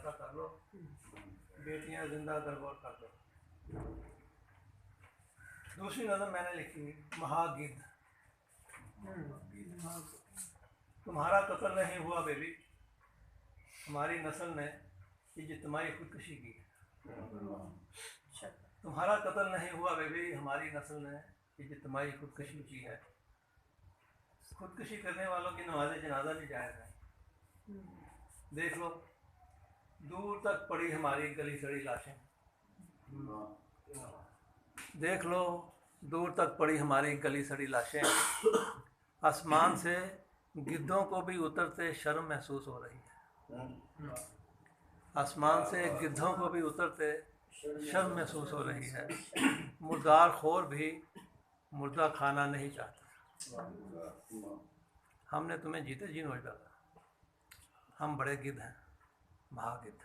کا کر لو، بیٹیاں زندہ درگور کر دو۔ دوسری نظم میں نے لکھی مہا گدھ، تمہارا قتل نہیں ہوا بیبی، ہماری نسل نے اجتماعی خودکشی کی ہے۔ تمہارا قتل نہیں ہوا بیبی، ہماری نسل نے اجتماعی خودکشی کی ہے۔ خودکشی کرنے والوں کی نماز جنازہ بھی جائز ہے۔ دیکھ لو دور تک پڑی ہماری گلی سڑی لاشیں، دیکھ لو دور تک پڑی ہماری گلی سڑی لاشیں، آسمان سے گدھوں کو بھی اترتے شرم محسوس ہو رہی ہے۔ آسمان سے گدھوں کو بھی اترتے شرم محسوس ہو رہی ہے۔ مردار خور بھی مردہ کھانا نہیں چاہتا۔ ہم نے تمہیں جیتے جی نوچ ڈالا، ہم بڑے گدھ ہیں، مہا گدھ۔